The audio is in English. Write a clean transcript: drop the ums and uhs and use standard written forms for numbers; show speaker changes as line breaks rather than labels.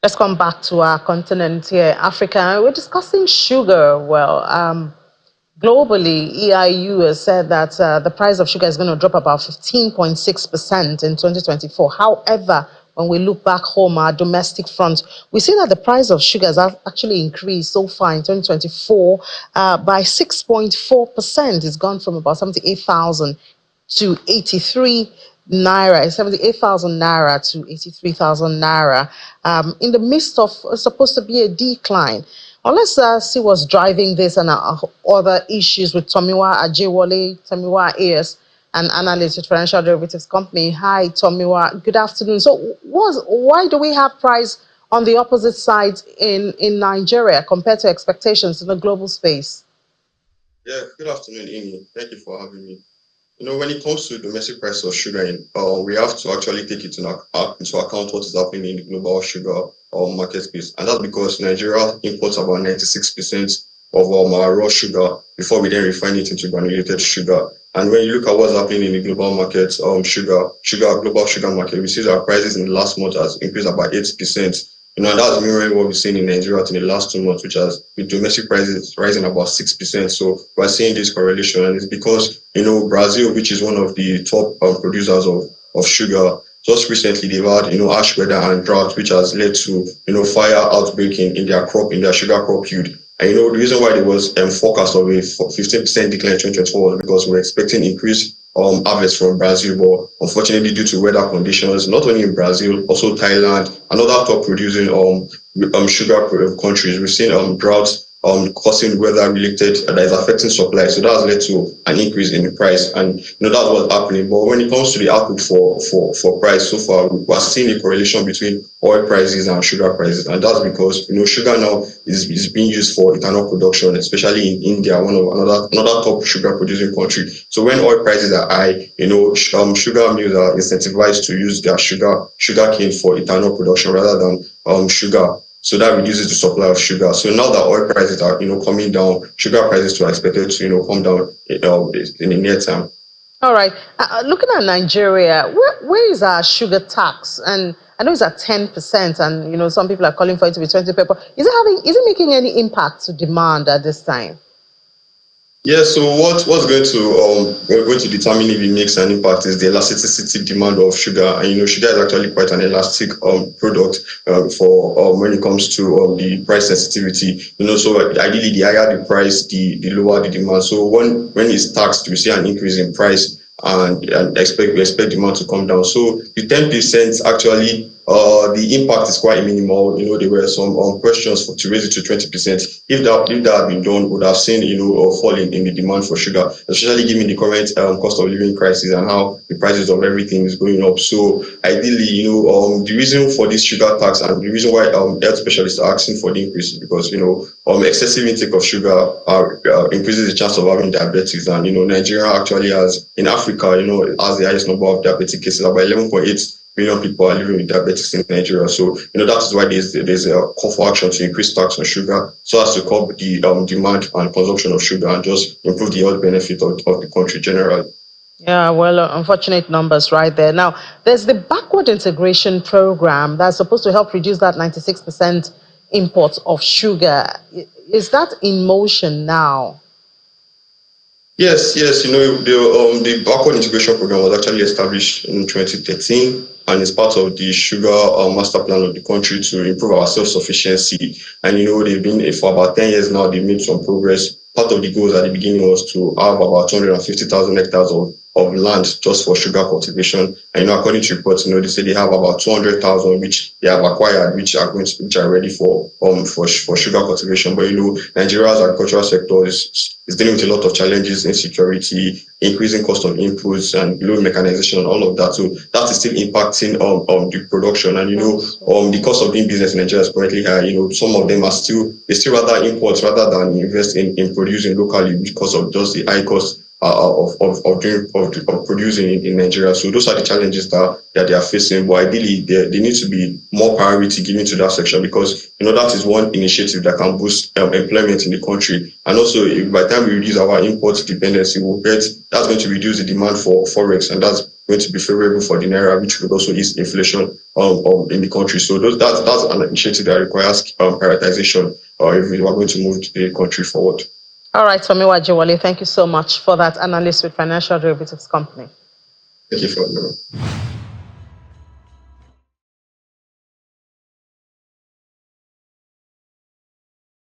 Let's come back to our continent here, Africa. We're discussing sugar. Well, globally, EIU has said that the price of sugar is going to drop about 15.6% in 2024. However, when we look back home, our domestic front, we see that the price of sugar has actually increased so far in 2024 by 6.4%. It's gone from about 78,000 to 83 naira, 78,000 naira to 83,000 naira, in the midst of supposed to be a decline. Well, let's see what's driving this and other issues with Tomiwa Ajewole. Tomiwa is an analyst with Financial Derivatives Company. Hi, Tomiwa. Good afternoon. So, why do we have price on the opposite side in Nigeria compared to expectations in the global space?
Yeah, good afternoon, Amy. Thank you for having me. When it comes to domestic price of sugar, we have to actually take it into account what is happening in the global sugar market space. And that's because Nigeria imports about 96% of our raw sugar before we then refine it into granulated sugar. And when you look at what's happening in the global market, global sugar market, we see that prices in the last month has increased about 8%. And that's mirroring what we've seen in Nigeria in the last 2 months, which has with domestic prices rising about 6%. So we're seeing this correlation, and it's because Brazil, which is one of the top producers of sugar, just recently they've had harsh weather and drought, which has led to fire outbreak in their sugar crop yield. And the reason why there was forecast of a 15% decline in 2024 was because we're expecting increased harvest from Brazil, but unfortunately due to weather conditions, not only in Brazil, also Thailand and other top producing sugar countries, we've seen droughts causing weather related that is affecting supply. So that has led to an increase in the price, and that's what's happening. But when it comes to the outlook for price, so far we're seeing a correlation between oil prices and sugar prices, and that's because sugar now is being used for ethanol production, especially in India, another top sugar producing country. So when oil prices are high, sugar mills are incentivized to use their sugar cane for ethanol production rather than sugar. So that reduces the supply of sugar. So now that oil prices are coming down, sugar prices are expected to come down in the near term.
All right. Looking at Nigeria, where is our sugar tax? And I know it's at 10%, and some people are calling for it to be 20%. Is it making any impact to demand at this time?
Yeah, so what's going to determine if it makes an impact is the elasticity demand of sugar, and sugar is actually quite an elastic product for when it comes to the price sensitivity. So ideally, the higher the price, the lower the demand. So when it's taxed, we see an increase in price, and we expect demand to come down. So the 10% actually. The impact is quite minimal. There were some questions to raise it to 20%. If that had been done, we would have seen a fall in the demand for sugar, especially given the current cost of living crisis and how the prices of everything is going up. So ideally, the reason for this sugar tax and the reason why health specialists are asking for the increase is because excessive intake of sugar increases the chance of having diabetes, and Nigeria actually has, in Africa, has the highest number of diabetic cases, about 11.8 million people are living with diabetes in Nigeria. So, that is why there's a call for action to increase tax on sugar so as to curb the demand and consumption of sugar and just improve the health benefit of the country generally.
Yeah, well, unfortunate numbers right there. Now, there's the backward integration program that's supposed to help reduce that 96% import of sugar. Is that in motion now?
Yes. The backward integration program was actually established in 2013, and it's part of the sugar master plan of the country to improve our self-sufficiency. And they've been for about 10 years now. They've made some progress. Part of the goals at the beginning was to have about 250,000 hectares of land just for sugar cultivation. And according to reports, they say they have about 200,000 which they have acquired, which are ready for sugar cultivation. But Nigeria's agricultural sector is dealing with a lot of challenges, insecurity, increasing cost of inputs, and low mechanization, and all of that. So that is still impacting the production. And the cost of doing business in Nigeria is currently high. Some of them they still rather import rather than invest in producing locally because of just the high cost of producing in Nigeria. So those are the challenges that they are facing. But ideally, there needs to be more priority given to that section, because that is one initiative that can boost employment in the country. And also, by the time we reduce our import dependency, that's going to reduce the demand for forex, and that's going to be favorable for the naira, which would also ease inflation in the country. So that's an initiative that requires prioritization if we are going to move the country forward.
All right, Tomiwa Jiwale, thank you so much for that analysis with Financial Derivatives Company.
Thank you for